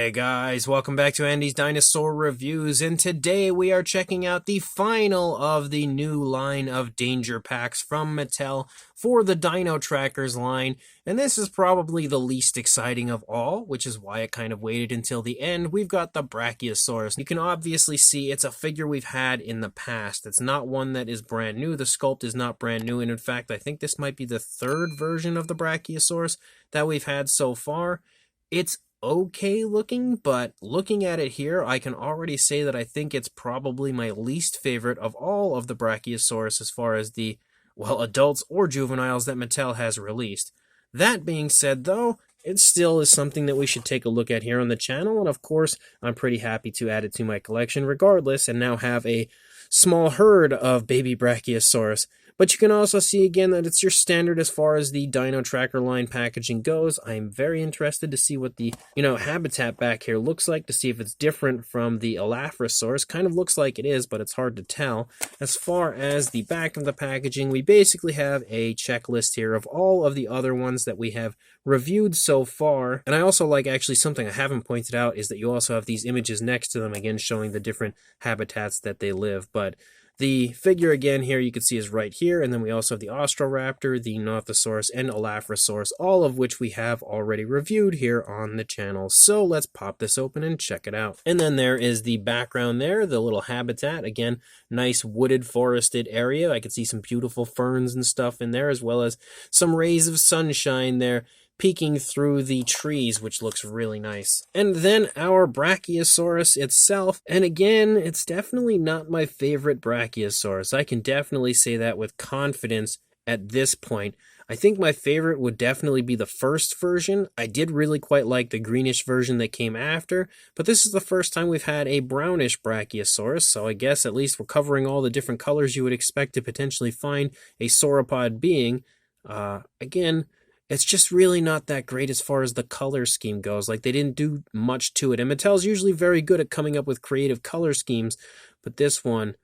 Hey guys, welcome back to Andy's Dinosaur Reviews, and today we are checking out the final of the new line of Danger Packs from Mattel for the Dino Trackers line, and this is probably the least exciting of all, which is why I kind of waited until the end. We've got the Brachiosaurus. You can obviously see it's a figure we've had in the past. It's not one that is brand new. The sculpt is not brand new, and in fact, I think this might be the third version of the Brachiosaurus that we've had so far. It's okay looking, but looking at it here, I can already say that I think it's probably my least favorite of all of the Brachiosaurus as far as the, well, adults or juveniles that Mattel has released. That being said, though, it still is something that we should take a look at here on the channel, and of course, I'm pretty happy to add it to my collection regardless, and now have a small herd of Baby Brachiosaurus. But you can also see again that it's your standard as far as the Dino Tracker line packaging goes. I'm very interested to see what the, habitat back here looks like, to see if it's different from the Elaphrosaurus. Kind of looks like it is, but it's hard to tell. As far as the back of the packaging, we basically have a checklist here of all of the other ones that we have reviewed so far. And I also like, actually, something I haven't pointed out is that you also have these images next to them, again, showing the different habitats that they live. But the figure again here you can see is right here, and then we also have the Austroraptor, the Nothosaurus, and Elaphrosaurus, all of which we have already reviewed here on the channel. So let's pop this open and check it out. And then there is the background there, the little habitat. Again, nice wooded, forested area. I can see some beautiful ferns and stuff in there, as well as some rays of sunshine there peeking through the trees, which looks really nice. And then our Brachiosaurus itself, and again, it's definitely not my favorite Brachiosaurus. I can definitely say that with confidence at this point. I think my favorite would definitely be the first version. I did really quite like the greenish version that came after, but this is the first time we've had a brownish Brachiosaurus, so I guess at least we're covering all the different colors you would expect to potentially find a sauropod being. Again, it's just really not that great as far as the color scheme goes. Like, they didn't do much to it. And Mattel's usually very good at coming up with creative color schemes, but this one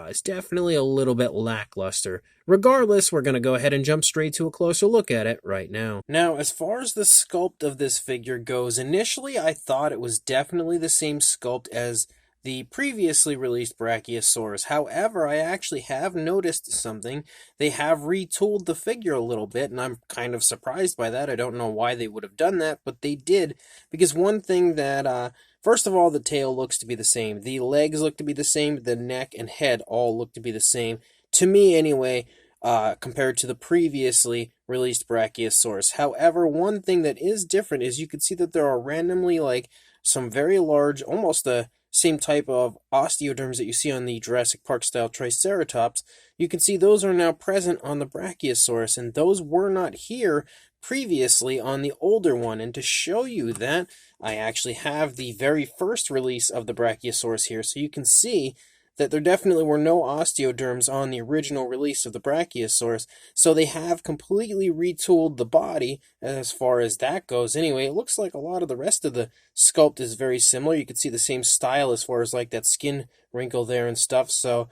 is definitely a little bit lackluster. Regardless, we're going to go ahead and jump straight to a closer look at it right now. Now, as far as the sculpt of this figure goes, initially I thought it was definitely the same sculpt as the previously released Brachiosaurus. However, I actually have noticed something. They have retooled the figure a little bit, and I'm kind of surprised by that. I don't know why they would have done that, but they did. Because one thing that, first of all, the tail looks to be the same. The legs look to be the same. The neck and head all look to be the same. To me, anyway, compared to the previously released Brachiosaurus. However, one thing that is different is you can see that there are randomly, like, some very large, almost the same type of osteoderms that you see on the Jurassic Park style Triceratops. You can see those are now present on the Brachiosaurus, and those were not here previously on the older one. And to show you that, I actually have the very first release of the Brachiosaurus here, so you can see that there definitely were no osteoderms on the original release of the Brachiosaurus, so they have completely retooled the body as far as that goes. Anyway, it looks like a lot of the rest of the sculpt is very similar. You can see the same style as far as like that skin wrinkle there and stuff, so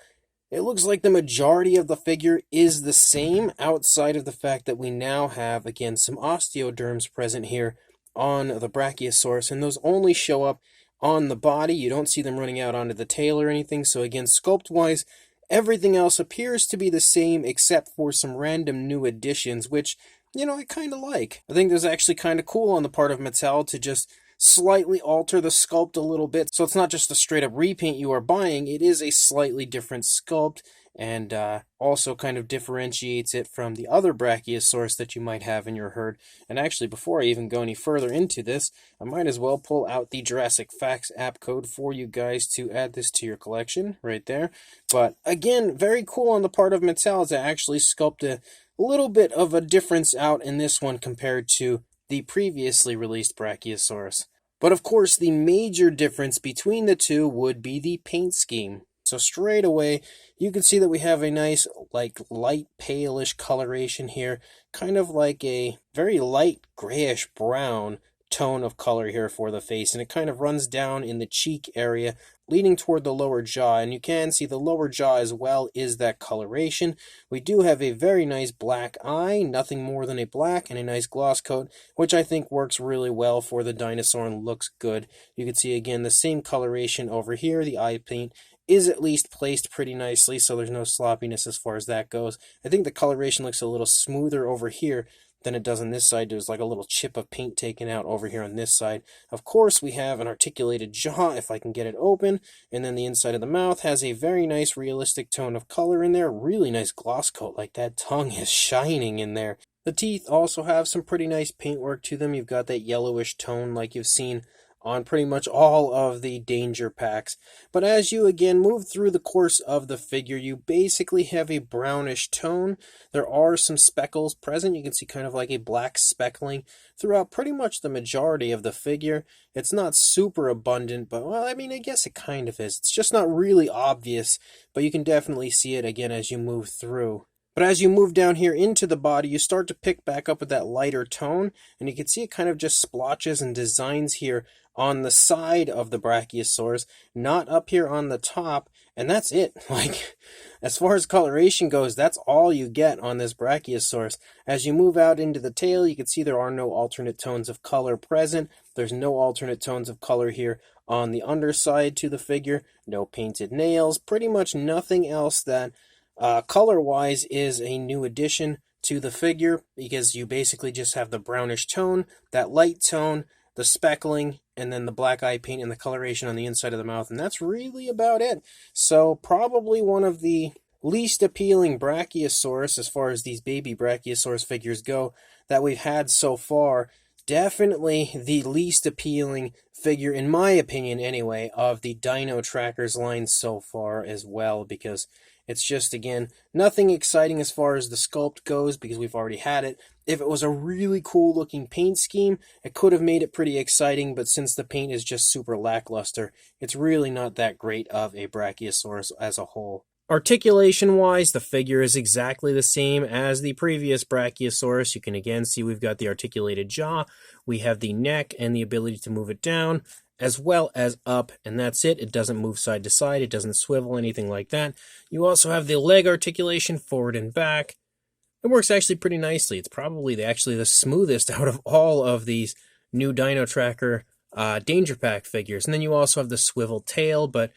it looks like the majority of the figure is the same, outside of the fact that we now have, again, some osteoderms present here on the Brachiosaurus, and those only show up on the body. You don't see them running out onto the tail or anything. So again, sculpt-wise, everything else appears to be the same except for some random new additions, which, I kind of like. I think this is actually kind of cool on the part of Mattel to just slightly alter the sculpt a little bit. So it's not just a straight-up repaint you are buying. It is a slightly different sculpt, and also kind of differentiates it from the other Brachiosaurus that you might have in your herd. And actually, before I even go any further into this, I might as well pull out the Jurassic Facts app code for you guys to add this to your collection right there. But again, very cool on the part of Mattel to actually sculpt a little bit of a difference out in this one compared to the previously released Brachiosaurus. But of course, the major difference between the two would be the paint scheme. So straight away, you can see that we have a nice, like, light palish coloration here, kind of like a very light grayish brown tone of color here for the face, and it kind of runs down in the cheek area, leading toward the lower jaw, and you can see the lower jaw as well is that coloration. We do have a very nice black eye, nothing more than a black, and a nice gloss coat, which I think works really well for the dinosaur and looks good. You can see again the same coloration over here. The eye paint is at least placed pretty nicely, so there's no sloppiness as far as that goes. I think the coloration looks a little smoother over here than it does on this side. There's like a little chip of paint taken out over here on this side. Of course, we have an articulated jaw, if I can get it open, and then the inside of the mouth has a very nice realistic tone of color in there. Really nice gloss coat, like that tongue is shining in there. The teeth also have some pretty nice paintwork to them. You've got that yellowish tone like you've seen on pretty much all of the danger packs. But as you again move through the course of the figure, you basically have a brownish tone. There are some speckles present. You can see kind of like a black speckling throughout pretty much the majority of the figure. It's not super abundant, but well, I mean, I guess it kind of is. It's just not really obvious, but you can definitely see it again as you move through. But as you move down here into the body, you start to pick back up with that lighter tone, and you can see it kind of just splotches and designs here on the side of the Brachiosaurus, not up here on the top, and that's it. Like, as far as coloration goes, that's all you get on this Brachiosaurus. As you move out into the tail, you can see there are no alternate tones of color present. There's no alternate tones of color here on the underside to the figure, no painted nails, pretty much nothing else that color-wise is a new addition to the figure, because you basically just have the brownish tone, that light tone, the speckling, and then the black eye paint and the coloration on the inside of the mouth, and that's really about it. So probably one of the least appealing Brachiosaurus, as far as these baby Brachiosaurus figures go, that we've had so far. Definitely the least appealing figure, in my opinion anyway, of the Dino Trackers line so far as well, because it's just, again, nothing exciting as far as the sculpt goes, because we've already had it. If it was a really cool looking paint scheme, it could have made it pretty exciting, but since the paint is just super lackluster, it's really not that great of a Brachiosaurus as a whole. Articulation-wise, the figure is exactly the same as the previous Brachiosaurus. You can again see we've got the articulated jaw, we have the neck and the ability to move it down, as well as up, and that's it. It doesn't move side to side, it doesn't swivel, anything like that. You also have the leg articulation forward and back. It works actually pretty nicely. It's probably the smoothest out of all of these new Dino Tracker Danger Pack figures. And then you also have the swivel tail, but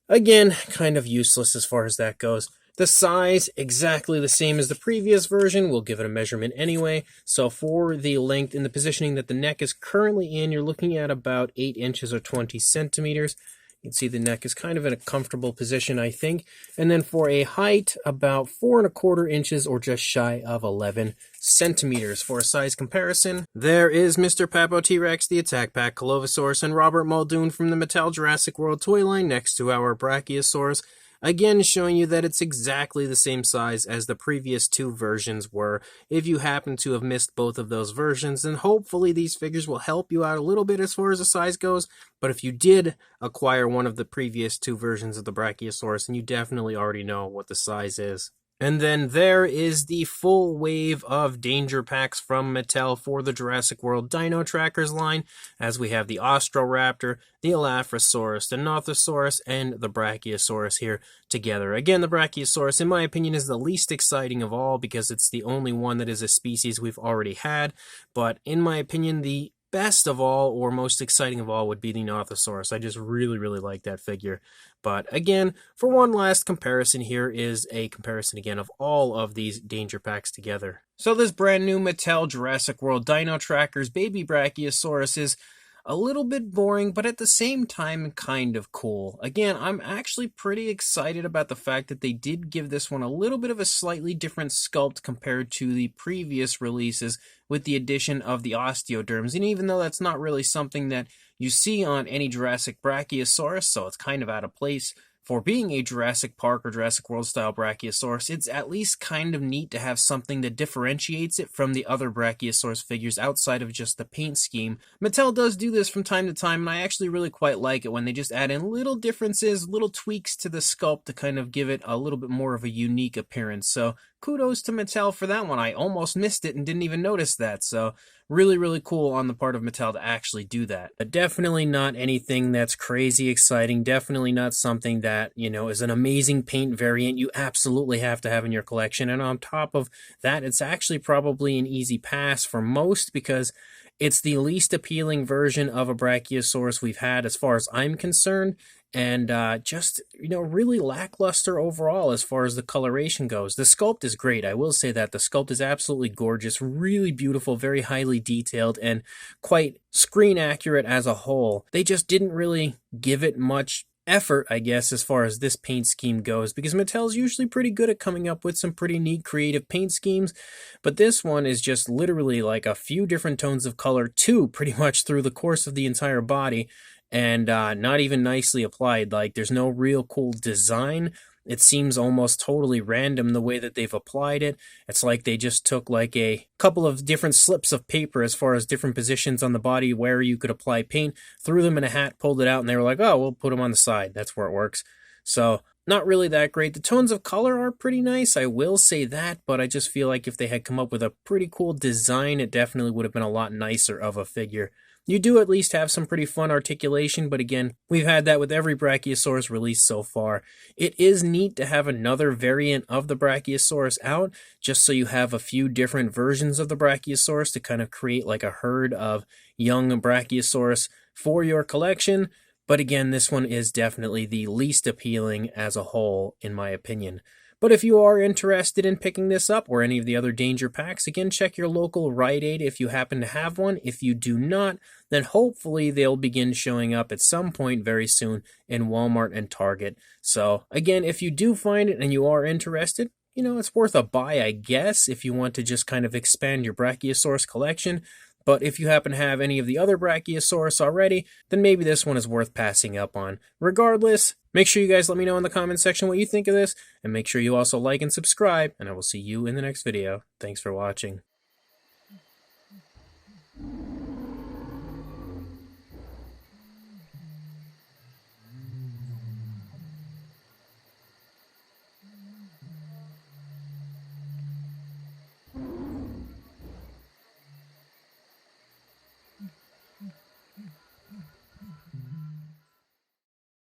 again, kind of useless as far as that goes. The size, exactly the same as the previous version. We'll give it a measurement anyway. So for the length and the positioning that the neck is currently in, you're looking at about 8 inches or 20 centimeters. You can see the neck is kind of in a comfortable position, I think. And then for a height, about 4¼ inches or just shy of 11 centimeters. For a size comparison, there is Mr. Papo T-Rex, the Attack Pack Colovosaurus, and Robert Muldoon from the Mattel Jurassic World toy line next to our Brachiosaurus. Again, showing you that it's exactly the same size as the previous two versions were. If you happen to have missed both of those versions, then hopefully these figures will help you out a little bit as far as the size goes. But if you did acquire one of the previous two versions of the Brachiosaurus, then you definitely already know what the size is. And then there is the full wave of danger packs from Mattel for the Jurassic World Dino Trackers line, as we have the Austroraptor, the Elaphrosaurus, the Nothosaurus, and the Brachiosaurus here together. Again, the Brachiosaurus, in my opinion, is the least exciting of all because it's the only one that is a species we've already had. But in my opinion, the best of all, or most exciting of all, would be the Nothosaurus. I just really, really like that figure. But again, for one last comparison, here is a comparison again of all of these danger packs together. So this brand new Mattel Jurassic World Dino Trackers Baby Brachiosaurus is a little bit boring, but at the same time kind of cool. Again, I'm actually pretty excited about the fact that they did give this one a little bit of a slightly different sculpt compared to the previous releases, with the addition of the osteoderms. And even though that's not really something that you see on any Jurassic Brachiosaurus, so it's kind of out of place for being a Jurassic Park or Jurassic World style Brachiosaurus, it's at least kind of neat to have something that differentiates it from the other Brachiosaurus figures outside of just the paint scheme. Mattel does do this from time to time, and I actually really quite like it when they just add in little differences, little tweaks to the sculpt to kind of give it a little bit more of a unique appearance. So kudos to Mattel for that one. I almost missed it and didn't even notice that. So really, really cool on the part of Mattel to actually do that. But definitely not anything that's crazy exciting. Definitely not something that, is an amazing paint variant you absolutely have to have in your collection. And on top of that, it's actually probably an easy pass for most because it's the least appealing version of a Brachiosaurus we've had as far as I'm concerned. And just, really lackluster overall as far as the coloration goes. The sculpt is great. I will say that. The sculpt is absolutely gorgeous, really beautiful, very highly detailed, and quite screen accurate as a whole. They just didn't really give it much effort, I guess, as far as this paint scheme goes, because Mattel's usually pretty good at coming up with some pretty neat creative paint schemes, but this one is just literally like a few different tones of color, too, pretty much through the course of the entire body, and not even nicely applied. Like, there's no real cool design. It seems almost totally random the way that they've applied it. It's like they just took like a couple of different slips of paper as far as different positions on the body where you could apply paint, threw them in a hat, pulled it out, and they were like, oh, we'll put them on the side. That's where it works. So not really that great. The tones of color are pretty nice, I will say that, but I just feel like if they had come up with a pretty cool design, it definitely would have been a lot nicer of a figure. You do at least have some pretty fun articulation, but again, we've had that with every Brachiosaurus released so far. It is neat to have another variant of the Brachiosaurus out, just so you have a few different versions of the Brachiosaurus to kind of create like a herd of young Brachiosaurus for your collection. But again, this one is definitely the least appealing as a whole, in my opinion. But if you are interested in picking this up or any of the other Danger packs, again, check your local Rite Aid if you happen to have one. If you do not, then hopefully they'll begin showing up at some point very soon in Walmart and Target. So again, if you do find it and you are interested, it's worth a buy, I guess, if you want to just kind of expand your Brachiosaurus collection. But if you happen to have any of the other Brachiosaurus already, then maybe this one is worth passing up on. Regardless, make sure you guys let me know in the comment section what you think of this, and make sure you also like and subscribe, and I will see you in the next video. Thanks for watching.